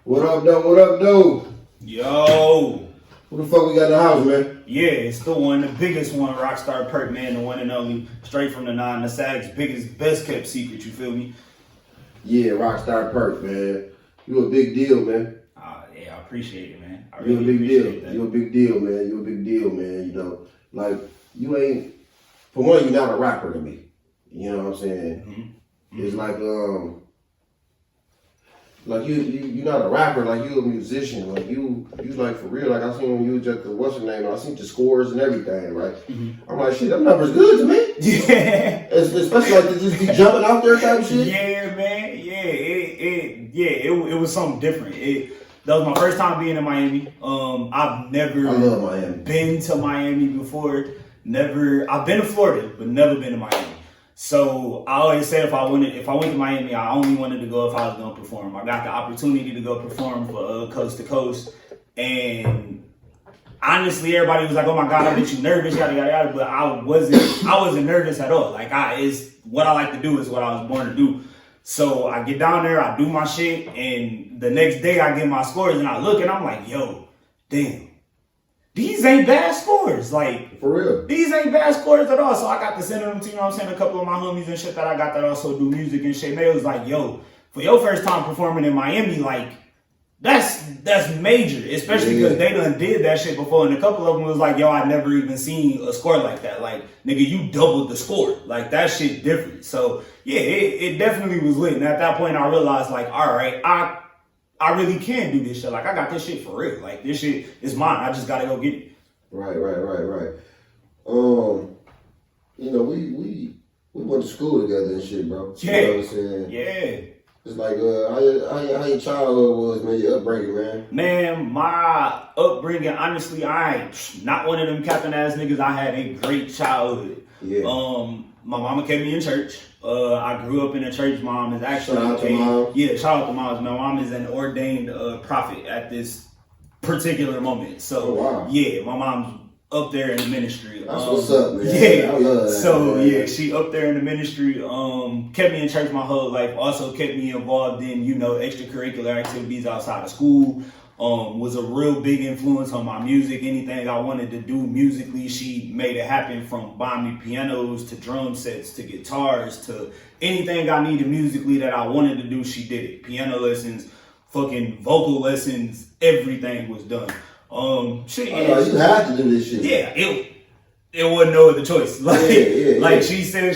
What up, though? What up, though? Yo. Who the fuck we got in the house, man? Yeah, it's the one, the biggest one, Rockstar Purp, man, the one and only, straight from the 9, the SAG's biggest, best kept secret, you feel me? Yeah, Rockstar Purp, man. You a big deal, man. Yeah, I appreciate it, man. I You a really big deal. appreciate that. You a big deal, man. You a big deal, man. You know, like, you ain't, for one, you're not a rapper to me. You know what I'm saying? Mm-hmm. It's like you're not a rapper, like you a musician, like you like for real, like I seen when you was at the what's the name, I seen the scores and everything, right? Mm-hmm. I'm like, shit, that number's good to me. Yeah. Especially like to just be jumping out there type shit. Yeah, man. It was something different. That was my first time being in Miami. I've never I love Miami. been to Miami before. I've been to Florida, but never been to Miami. So I always said if I went to Miami, I only wanted to go if I was gonna perform. I got the opportunity to go perform for Coast to Coast, and honestly, everybody was like, "Oh my God, I bet you nervous, yada yada yada." But I wasn't nervous at all. Like it's what I like to do is what I was born to do. So I get down there, I do my shit, and the next day I get my scores, and I look and I'm like, "Yo, damn. These ain't bad scores, like for real. These ain't bad scores at all." So I got to send them to, you know what I'm saying, a couple of my homies and shit that I got that also do music and shit. They was like, "Yo, for your first time performing in Miami, like that's major, especially because they done did that shit before." And a couple of them was like, "Yo, I never even seen a score like that. Like, nigga, you doubled the score. Like that shit different." So yeah, it definitely was lit. And at that point, I realized like, all right, I really can do this shit. Like, I got this shit for real. Like, this shit is mine. I just gotta go get it. Right. You know, we went to school together and shit, bro. Yeah. You know what I'm saying? Yeah. It's like, how your childhood was, man, your upbringing, man? Man, my upbringing, honestly, I ain't not one of them captain ass niggas. I had a great childhood. Yeah. My mama kept me in church. I grew up in a church. Mom is actually shout out to mom. Yeah, shout out to moms. My mom is an ordained prophet at this particular moment. So wow. Yeah, my mom's up there in the ministry. That's what's up, man. Yeah, I love that. So man. Yeah, she up there in the ministry. Kept me in church my whole life. Also kept me involved in extracurricular activities outside of school. Was a real big influence on my music. Anything I wanted to do musically, she made it happen, from buying me pianos to drum sets to guitars to anything I needed musically that I wanted to do, she did it. Piano lessons, fucking vocal lessons, everything was done. You had to do this shit. Yeah, it wasn't no other choice. Like she said,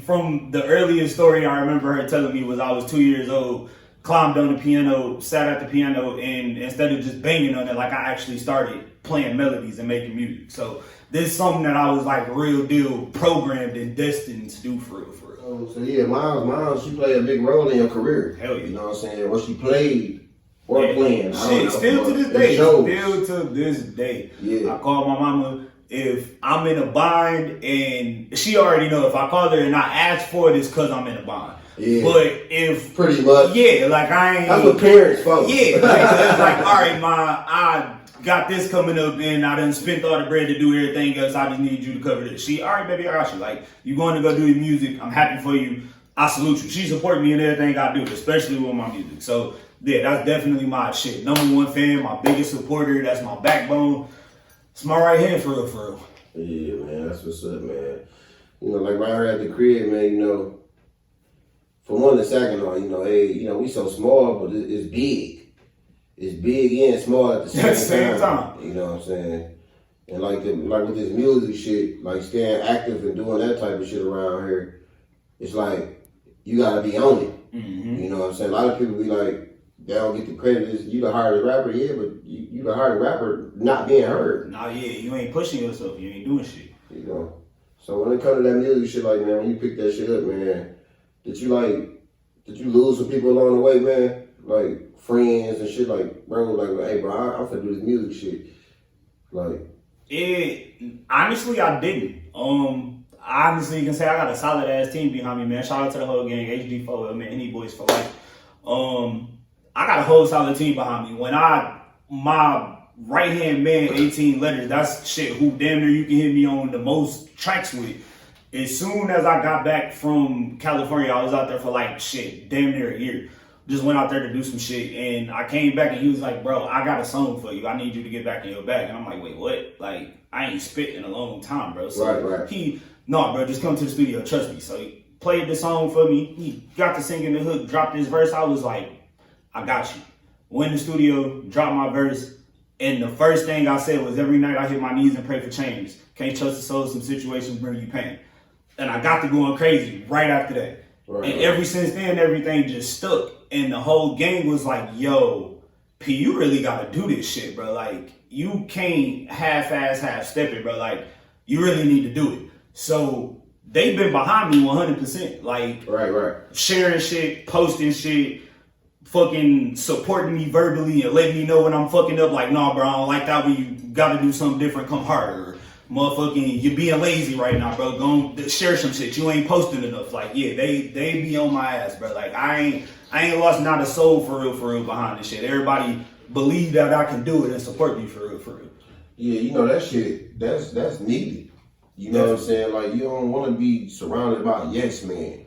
from the earliest story I remember her telling me was I was 2 years old, climbed on the piano, sat at the piano, and instead of just banging on it, like I actually started playing melodies and making music. So this is something that I was like real deal programmed and destined to do for real. So yeah, mom, she played a big role in your career. Hell yeah. You know what I'm saying? What she played or playing. Shit, still to this day. Yeah. I call my mama if I'm in a bind, and she already know if I call her and I ask for it, it's because I'm in a bind. Yeah. But if pretty much, yeah, like I ain't. That's what parents for. Yeah, it's like all right, ma, I got this coming up, and I done spent all the bread to do everything else. I just need you to cover this. She, all right, baby, I got you. Like, you going to go do your music? I'm happy for you. I salute you. She support me in everything I do, especially with my music. So yeah, that's definitely my shit. Number one fan, my biggest supporter. That's my backbone. It's my right hand for real. Yeah, man, that's what's up, man. You know, like right here at the crib, man. You know. For one, in Saginaw, we so small, but it's big. It's big and small at the same time. You know what I'm saying? And like with this music shit, like staying active and doing that type of shit around here, it's like you gotta be on it. Mm-hmm. You know what I'm saying? A lot of people be like, they don't get the credit. You the hardest rapper, yeah, but you the hardest rapper not being heard. Nah, yeah, you ain't pushing yourself. You ain't doing shit. You know. So when it comes to that music shit, like man, when you pick that shit up, man. Did you lose some people along the way, man? Like friends and shit, like bro, like hey, bro, I'm finna do this music shit. Like, honestly, I didn't. Honestly, you can say I got a solid ass team behind me, man. Shout out to the whole gang, HD4, I mean, any boys for life. I got a whole solid team behind me. When my right hand man, 18 letters, that's shit who damn near you can hit me on the most tracks with. As soon as I got back from California, I was out there for like shit, damn near a year. just went out there to do some shit, and I came back and he was like, bro, I got a song for you. I need you to get back in your bag. And I'm like, wait, what? Like, I ain't spit in a long time, bro. So right. No, bro, just come to the studio, trust me. So he played the song for me. He got to singing the hook, dropped his verse. I was like, I got you. Went in the studio, dropped my verse, and the first thing I said was, every night I hit my knees and pray for change. Can't trust the soul, some situations bring you pain. And I got to going crazy right after that. And ever since then, everything just stuck. And the whole gang was like, yo, P, you really gotta do this shit, bro. Like, you can't half-ass, half-step it, bro. Like, you really need to do it. So they've been behind me 100%. Like, sharing shit, posting shit, fucking supporting me verbally and letting me know when I'm fucking up. Like, nah, bro, I don't like that when you gotta do something different, come harder. Motherfucking, you're being lazy right now, bro. Go share some shit. You ain't posting enough. Like, yeah, they be on my ass, bro. Like, I ain't lost not a soul for real behind this shit. Everybody believe that I can do it and support me for real. Yeah, you know that shit. That's needed. You know what I'm saying? Like, you don't want to be surrounded by yes men.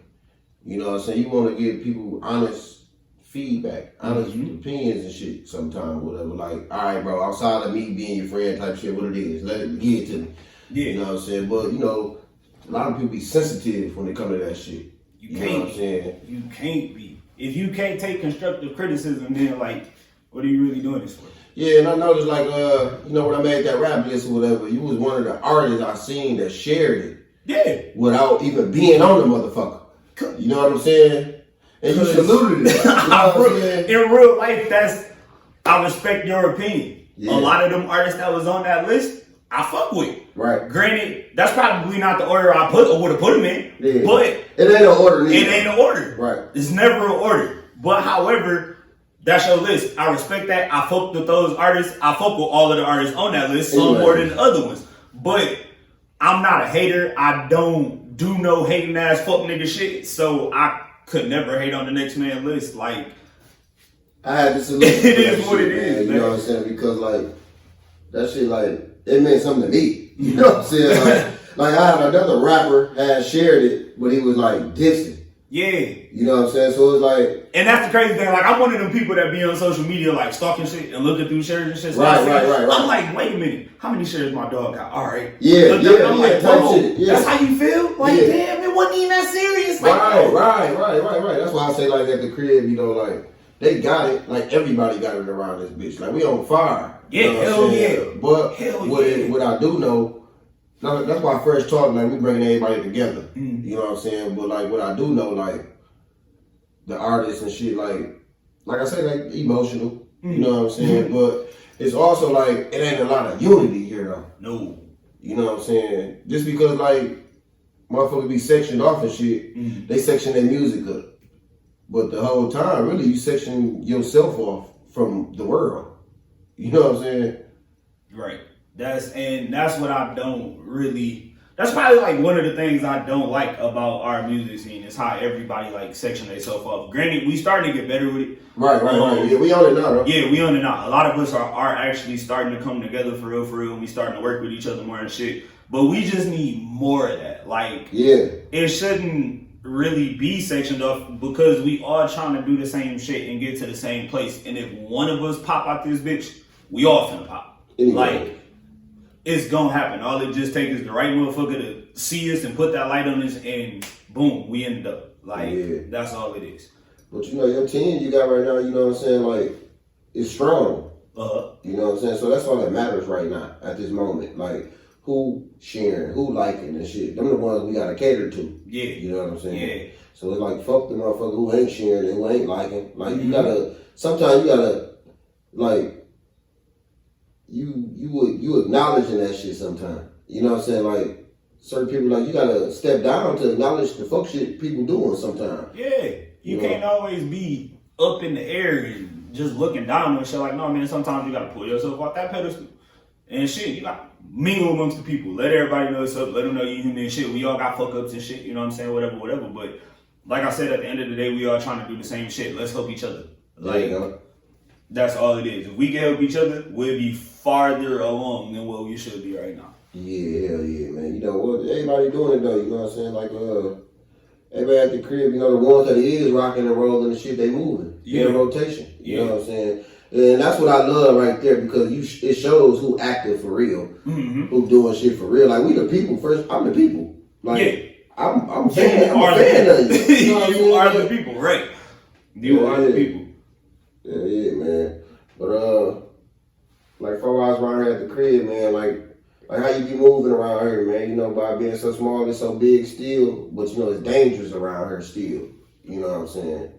You know what I'm saying? You want to give people honest feedback, honest opinions and shit sometimes, whatever. Like, all right, bro, outside of me being your friend type shit, what it is, let it give it to me. Yeah. You know what I'm saying? But, you know, a lot of people be sensitive when they come to that shit. You know what I'm saying? You can't be. If you can't take constructive criticism, then, like, what are you really doing this for? Yeah, and I noticed, like, you know, when I made that rap list or whatever, you was one of the artists I seen that shared it. Yeah. Without even being on the motherfucker. You know what I'm saying? And you saluted it. You know what I'm saying? In real life, I respect your opinion. Yeah. A lot of them artists that was on that list, I fuck with. Right. Granted, that's probably not the order I would have put them in. Yeah. But it ain't an order. It ain't an order. Right. It's never an order. But however, that's your list. I respect that. I fuck with those artists. I fuck with all of the artists on that list, some more than the other ones. But I'm not a hater. I don't do no hating ass fuck nigga shit. So I could never hate on the next man list. Like, I had to salute. It is what it is, man. You know what I'm saying? Because, like, that shit, like, it meant something to me. You know what I'm saying? Like I had another rapper had shared it, but he was like dissing. Yeah. You know what I'm saying? So it's like, and that's the crazy thing. Like, I'm one of them people that be on social media, like, stalking shit and looking through shares and shit. So right. I'm like, wait a minute. How many shares my dog got? All right. Yeah, I'm like, type shit. Yeah. That's how you feel? Like, damn, it wasn't even that serious. Like, right. That's why I say, like, at the crib, you know, like, they got it. Like, everybody got it around this bitch. Like, we on fire. Yeah, you know hell yeah. But what I do know, that's why I first talk, like, we bringing everybody together. Mm. You know what I'm saying? But, like, what I do know, like, the artists and shit, like I say, like, emotional. Mm. You know what I'm saying? But it's also, like, it ain't a lot of unity here, though. No. You know what I'm saying? Just because, like, motherfuckers be sectioned off and shit, they section their music up. But the whole time, really, you section yourself off from the world. You know what I'm saying? Right. That's what I don't really. That's probably like one of the things I don't like about our music scene is how everybody like section themselves off. Granted, we starting to get better with it. Right. Yeah, we on it now, bro. Yeah, we on it now. A lot of us are actually starting to come together for real, and we starting to work with each other more and shit. But we just need more of that. Like, it shouldn't really be sectioned off because we all trying to do the same shit and get to the same place. And if one of us pop out this bitch, we all finna pop. Anyway. Like, it's gonna happen. All it just takes is the right motherfucker to see us and put that light on us, and boom, we end up. Like, that's all it is. But you know, your team you got right now, you know what I'm saying, like, it's strong. You know what I'm saying? So that's all that matters right now at this moment. Like, who sharing, who liking and shit. Them the ones we gotta cater to. Yeah. You know what I'm saying? Yeah. So it's like, fuck the motherfucker who ain't sharing and who ain't liking. Like, you gotta, sometimes you gotta, like, you acknowledging that shit sometimes. You know what I'm saying? Like, certain people, like, you gotta step down to acknowledge the fuck shit people doing sometimes. Yeah. You can't always be up in the air and just looking down and shit. Like, no, man, sometimes you gotta pull yourself off that pedestal. And shit, you got mingle amongst the people. Let everybody know what's up. Let them know you human and shit. We all got fuck ups and shit. You know what I'm saying? Whatever. But like I said, at the end of the day, we all trying to do the same shit. Let's help each other. Like, that's all it is. If we can help each other, we'll be farther along than what we should be right now. Yeah, hell yeah, man. You know what? Everybody doing it though. You know what I'm saying? Like, everybody at the crib, you know, the ones that is rocking and rolling and shit, they moving. Yeah. In rotation. You know what I'm saying? And that's what I love right there because it shows who active for real, who doing shit for real. Like we the people first. I'm the people. Like I'm a fan of you. You know what you are the people, right? You are the people. Yeah, man. But like 4 hours around here at the crib, man. Like how you be moving around here, man? You know, by being so small and so big still, but you know it's dangerous around here still. You know what I'm saying?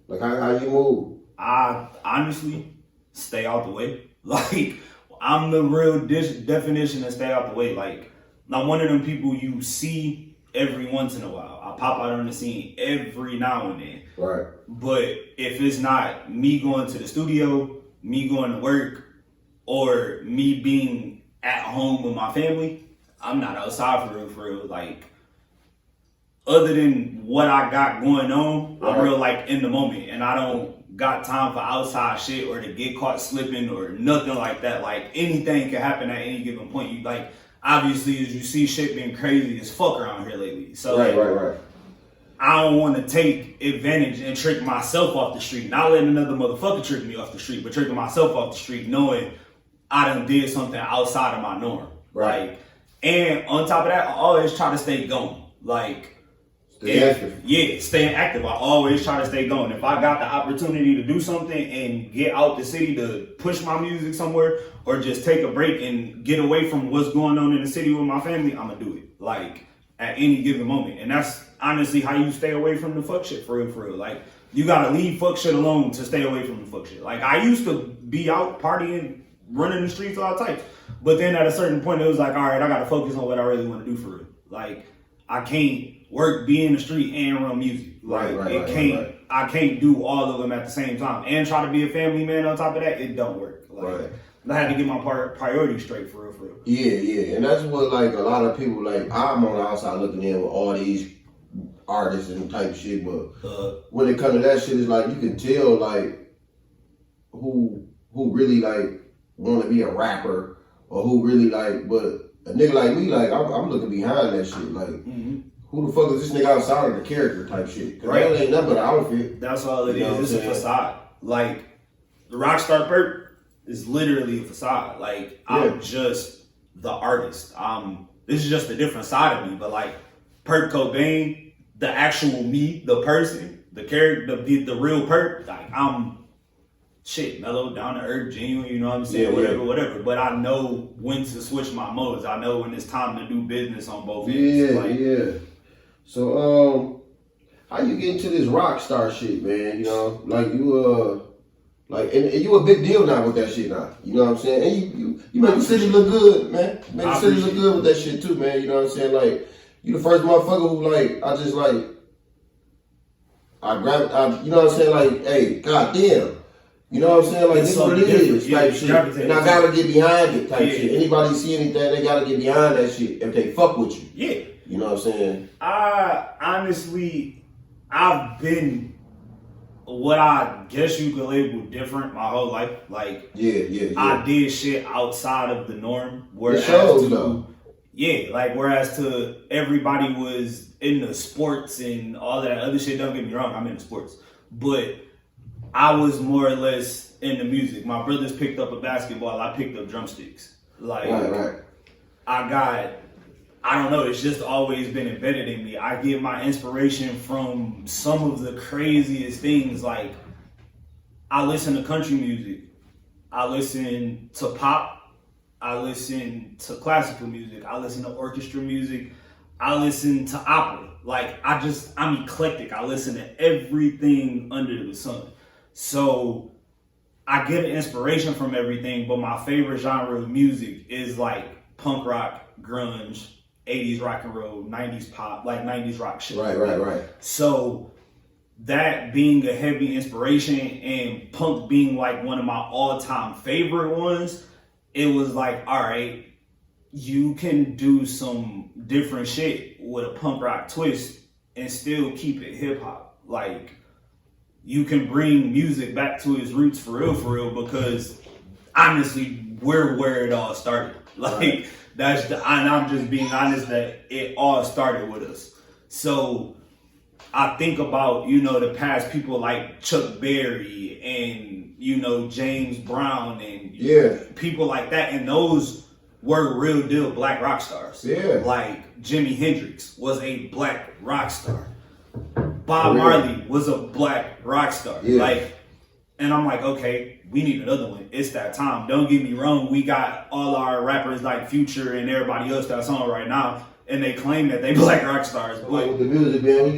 Like how you move? I honestly stay out the way. Like I'm the real definition of stay out the way. Like I'm one of them people you see every once in a while. I pop out on the scene every now and then. Right. But if it's not me going to the studio, me going to work, or me being at home with my family, I'm not outside for real. Like, other than what I got going on, I'm real like in the moment, and I don't got time for outside shit or to get caught slipping or nothing like that. Like anything can happen at any given point. You like obviously as you see shit being crazy as fuck around here lately. So right. I don't want to take advantage and trick myself off the street. Not letting another motherfucker trick me off the street, but tricking myself off the street knowing I done did something outside of my norm. Right. Like, and on top of that, I always try to stay going. Like, staying active. I always try to stay going. If I got the opportunity to do something and get out the city to push my music somewhere or just take a break and get away from what's going on in the city with my family, I'm gonna do it. Like at any given moment. And that's honestly how you stay away from the fuck shit for real. Like you gotta leave fuck shit alone to stay away from the fuck shit. Like I used to be out partying, running the streets all types. But then at a certain point it was like, all right, I gotta focus on what I really want to do for real. Like I can't work, be in the street, and run music. Like I can't do all of them at the same time and try to be a family man on top of that. It don't work. Like I had to get my priorities straight for real. Yeah, and that's what like a lot of people like. I'm on the outside looking in with all these artists and type shit, but when it comes to that shit, it's like you can tell like who really like want to be a rapper or who really like, but. A nigga like me, like I'm looking behind that shit. Like, who the fuck is this nigga outside of the character type shit? Cause that ain't nothing but an outfit. That's all it is. It's a facade. Like the Rockstar Purp is literally a facade. Like I'm just the artist. This is just a different side of me. But like Purp Cobain, the actual me, the person, the character, the real Purp. Like I'm. Shit, mellow, down to earth, genuine, you know what I'm saying? Whatever. But I know when to switch my modes. I know when it's time to do business on both ends. So, how you get into this Rockstar shit, man? You know, like you, and you a big deal now with that shit now. You know what I'm saying? And you make the city look good, man. Make the city look good with that shit too, man. You know what I'm saying? Like, you the first motherfucker who I grabbed, you know what I'm saying? Like, hey, goddamn. You know what I'm saying? Like, this is what it is type shit. And I gotta get behind it type shit. Anybody see anything, they gotta get behind that shit if they fuck with you. Yeah. You know what I'm saying? I've been what I guess you could label different my whole life. Like, I did shit outside of the norm. Whereas to everybody was in the sports and all that other shit. Don't get me wrong, I'm in the sports. But I was more or less in the music. My brothers picked up a basketball. I picked up drumsticks. Like, I don't know. It's just always been embedded in me. I get my inspiration from some of the craziest things. Like, I listen to country music. I listen to pop. I listen to classical music. I listen to orchestra music. I listen to opera. Like, I'm eclectic. I listen to everything under the sun. So I get inspiration from everything, but my favorite genre of music is like punk rock, grunge, 80s rock and roll, 90s pop, like 90s rock shit. Right. So that being a heavy inspiration and punk being like one of my all-time favorite ones, it was like, all right, you can do some different shit with a punk rock twist and still keep it hip hop. Like, you can bring music back to its roots for real, because honestly, we're where it all started. Like, and I'm just being honest that it all started with us. So I think about, the past people like Chuck Berry and, James Brown and people like that. And those were real deal black rock stars. Yeah. Like Jimi Hendrix was a black rock star. Bob Marley was a black rock star. Yeah. And I'm like, okay, we need another one. It's that time. Don't get me wrong. We got all our rappers like Future and everybody else that's on right now, and they claim that they black rock stars. But with the music, man,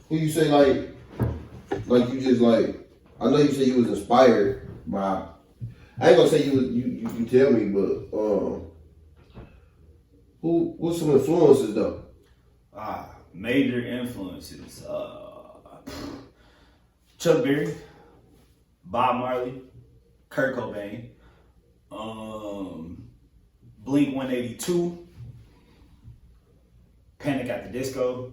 who you say like you just like? I know you say you was inspired by. I ain't gonna say you can tell me, but what's some influences though? Major influences. Chuck Berry, Bob Marley, Kurt Cobain, Blink 182, Panic at the Disco,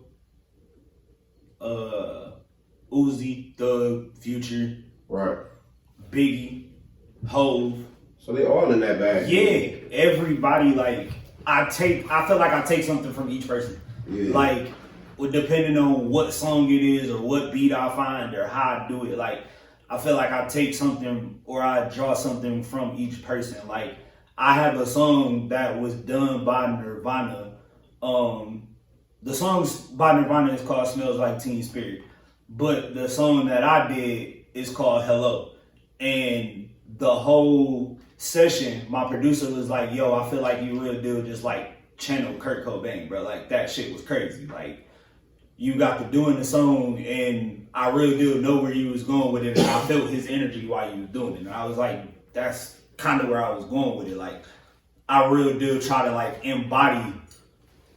Uzi, Thug, Future, right, Biggie, Hove. So they all in that bag. Yeah, everybody I feel like I take something from each person. Yeah. Depending on what song it is or what beat I find or how I do it, I feel like I take something or I draw something from each person. I have a song that was done by Nirvana. The song by Nirvana is called Smells Like Teen Spirit. But the song that I did is called Hello. And the whole session, my producer was like, yo, I feel like you real deal just channel Kurt Cobain, bro. That shit was crazy. You got to doing the song and I really do know where you was going with it, and I felt his energy while you was doing it. And I was like, that's kind of where I was going with it. I really do try to embody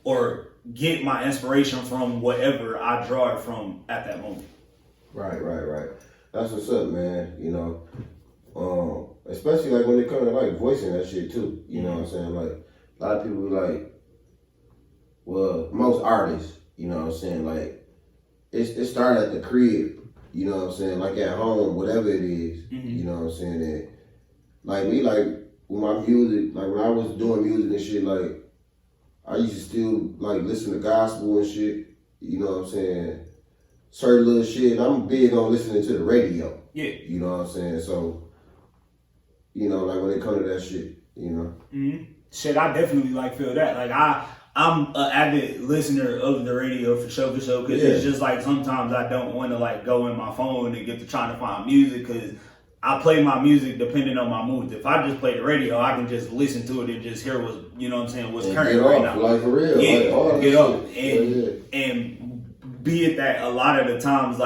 or get my inspiration from whatever I draw it from at that moment. Right. That's what's up, man. Especially when it comes to voicing that shit too. You know what I'm saying? A lot of people be well, most artists, you know what I'm saying? It started at the crib, you know what I'm saying? At home, whatever it is, you know what I'm saying? And me, with my music, when I was doing music and shit, I used to still listen to gospel and shit, you know what I'm saying? Certain little shit. I'm big on listening to the radio. Yeah. You know what I'm saying? So, when it comes to that shit, Shit, I definitely feel that. I'm an avid listener of the radio for sure, because it's just sometimes I don't want to go in my phone and get to trying to find music, because I play my music depending on my mood. If I just play the radio, I can just listen to it and just hear what's, what's current right now. For real. Yeah, get up. And be it that a lot of the times,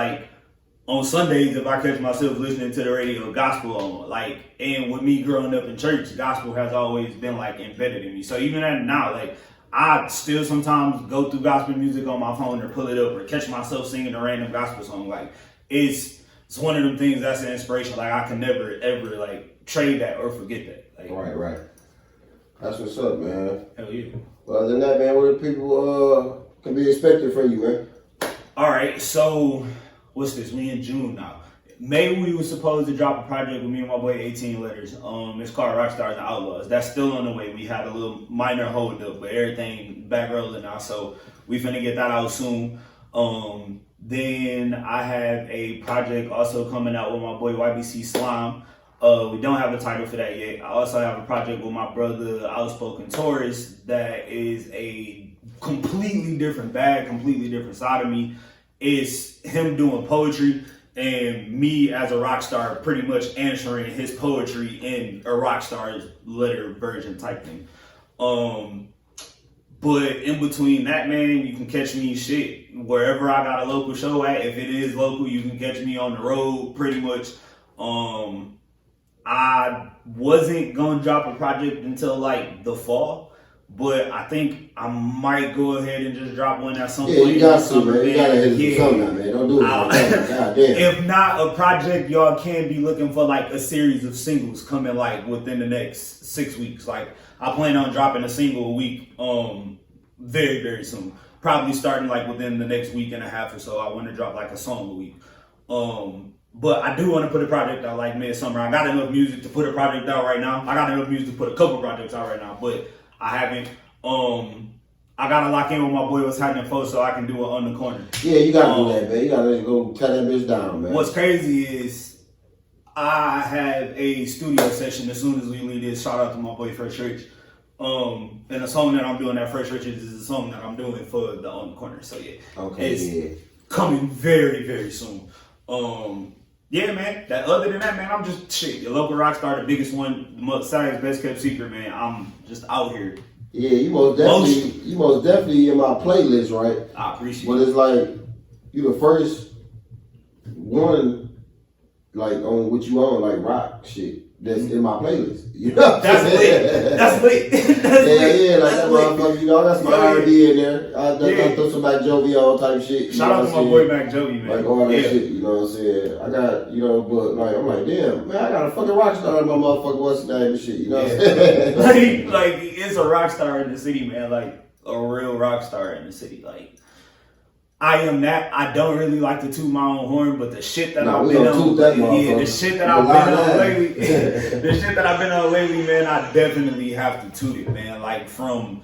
on Sundays, if I catch myself listening to the radio, gospel on, and with me growing up in church, gospel has always been embedded in me. So even now, I still sometimes go through gospel music on my phone or pull it up or catch myself singing a random gospel song. It's one of them things that's an inspiration. I can never ever trade that or forget that. Right. That's what's up, man. Hell yeah. Well, other than that, man, what do people can be expected from you, man? All right, so what's this? We in June now. May we were supposed to drop a project with me and my boy 18 Letters. It's called Rockstar and Outlaws. That's still on the way. We had a little minor hold up, but everything back rolling now. So we finna get that out soon. Then I have a project also coming out with my boy YBC Slime. We don't have a title for that yet. I also have a project with my brother Outspoken Taurus that is a completely different bag, completely different side of me. It's him doing poetry and me as a rock star pretty much answering his poetry in a rock star's letter version type thing. But in between that, man, you can catch me shit wherever I got a local show at. If it is local, you can catch me on the road pretty much. I wasn't gonna drop a project until the fall, but I think I might go ahead and just drop one at some point. Yeah, you got to, man. You gotta hit something, man. Don't do it. God damn. If not a project, y'all can be looking for a series of singles coming within the next 6 weeks. I plan on dropping a single a week, very, very soon. Probably starting within the next week and a half or so. I want to drop a song a week. But I do want to put a project out midsummer. I got enough music to put a project out right now. I got enough music to put a couple projects out right now, but I haven't. I gotta lock in with my boy what's happening for so I can do it on the corner. Yeah, you gotta do that, man. You gotta go cut that bitch down, man. What's crazy is I have a studio session as soon as we leave this. Shout out to my boy Fresh Rich. And the song that I'm doing at Fresh Rich is the song that I'm doing for the On the Corner. So yeah, okay, it's coming very, very soon. Yeah, man. Other than that, man, I'm just shit. Your local rock star, the biggest one, the most best kept secret, man. I'm just out here. Yeah, you most definitely in my playlist, right? I appreciate it. But it's like you the first one, like on what you on, like rock shit. That's in my playlist. You know, that's lit. That's lit. Yeah, like that motherfucker. You know, that's my R&B in there. I throw some Mac Jovi all type shit. Shout out to my boy Mac Jovi, man. Like all that shit. You know what I'm saying? I got, but like I'm like, damn, man, I got a fucking rock star in my motherfucker. What's the name and shit? You know what I'm saying? like it's a rock star in the city, man. Like a real rock star in the city. Like I am that. I don't really like to toot my own horn, but the shit that I've been on, the shit that I've been on lately, the shit that I've been on lately, man, I definitely have to toot it, man. Like from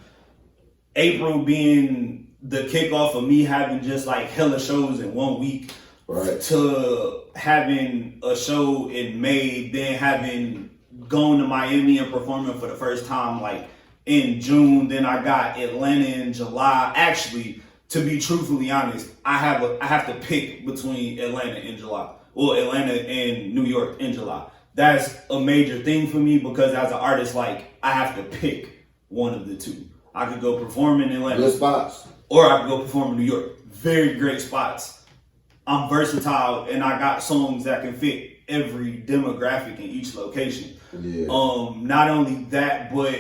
April being the kickoff of me having just like hella shows in 1 week, right, to having a show in May, then having gone to Miami and performing for the first time like in June, then I got Atlanta in July. Actually, to be truthfully honest, I have to pick between Atlanta and July. Well, Atlanta and New York in July. That's a major thing for me because as an artist, like I have to pick one of the two. I could go perform in Atlanta. Good spots. Or I could go perform in New York. Very great spots. I'm versatile and I got songs that can fit every demographic in each location. Yeah. Not only that, but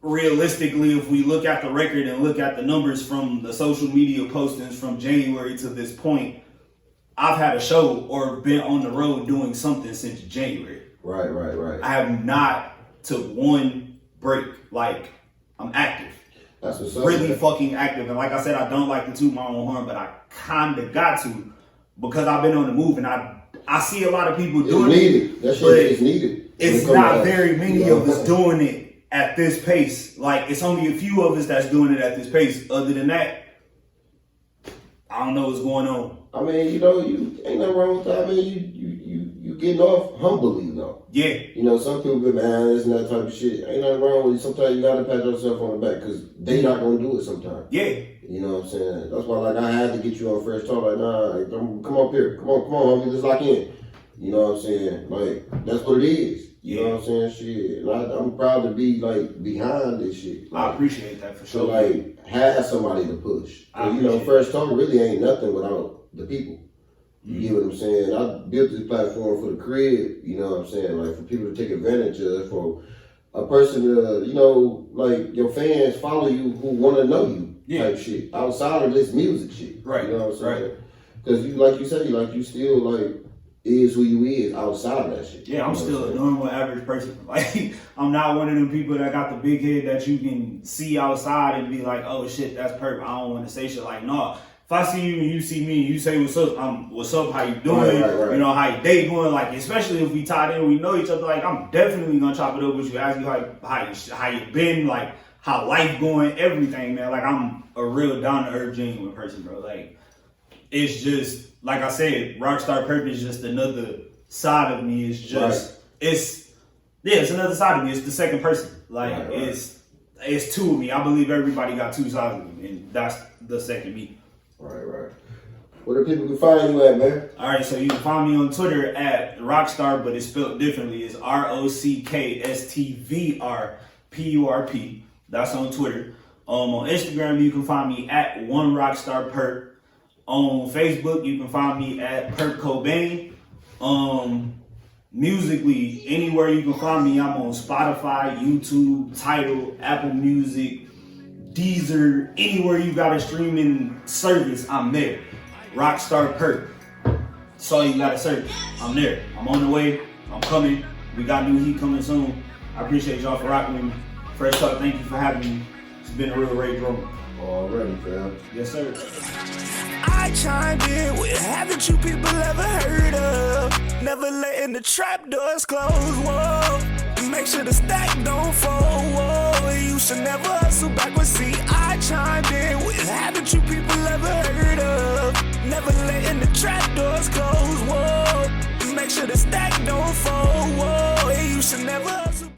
realistically, if we look at the record and look at the numbers from the social media postings from January to this point, I've had a show or been on the road doing something since January. Right. I have not took one break. Like, I'm active. That's what's up. Really fucking active. And like I said, I don't like to toot my own horn, but I kind of got to because I've been on the move and I see a lot of people doing it. That shit is needed. It's not very many of us doing it at this pace. Like, it's only a few of us that's doing it at this pace. Other than that, I don't know what's going on. I mean, you ain't nothing wrong with that. I mean, you getting off humbly, though. Yeah. Some people be man, this and that type of shit. Ain't nothing wrong with it. Sometimes you gotta pat yourself on the back because they not gonna do it sometimes. Yeah. You know what I'm saying? That's why, like, I had to get you on Fresh Talk. Like, nah, like, come up here. Come on, homie, let's lock in. You know what I'm saying? Like, that's what it is. You know what I'm saying? Shit. And I'm proud to be, like, behind this shit. Like, I appreciate that for sure. So, like, have somebody to push. And, Fresh Talk really ain't nothing without the people. You get what I'm saying? I built this platform for the crib, you know what I'm saying? Like, for people to take advantage of, for a person to, like, your fans follow you who want to know you type shit. Outside of this music shit. Right. You know what I'm saying? Right. Because, like you say, like, you still, like, is who you is outside of that shit. Yeah, I'm still a normal average person. Like, I'm not one of them people that got the big head that you can see outside and be like, oh shit, that's perfect. I don't want to say shit. Like, no. If I see you and you see me and you say what's up, how you doing, right. How your day going, like, especially if we tied in, we know each other, like, I'm definitely gonna chop it up with you, ask you how you been, like, how life going, everything, man. Like, I'm a real down-to-earth, genuine person, bro. Like, it's just, like I said, Rockstar Purp is just another side of me. It's just, it's another side of me. It's the second person. Like, it's two of me. I believe everybody got two sides of me, and that's the second me. Right. Where the people can find you at, man? All right, so you can find me on Twitter at Rockstar, but it's spelled differently. It's ROCKSTVRPURP. That's on Twitter. On Instagram, you can find me at OneRockstarPurp. On Facebook, you can find me at Purp Cobain. Musically, anywhere you can find me, I'm on Spotify, YouTube, Tidal, Apple Music, Deezer, anywhere you got a streaming service, I'm there. Rockstar Purp. That's all you gotta search. I'm there. I'm on the way. I'm coming. We got new heat coming soon. I appreciate y'all for rocking with me. Fresh Talk, thank you for having me. It's been a real rage room. Already, fam. Yes, sir. I chimed in with haven't you people ever heard of? Never letting the trap doors close. Whoa. Make sure the stack don't fold. Whoa, you should never hustle backwards. See, I chimed in with haven't you people ever heard of? Never letting the trap doors close. Whoa, make sure the stack don't fold. Whoa, you should never hustle.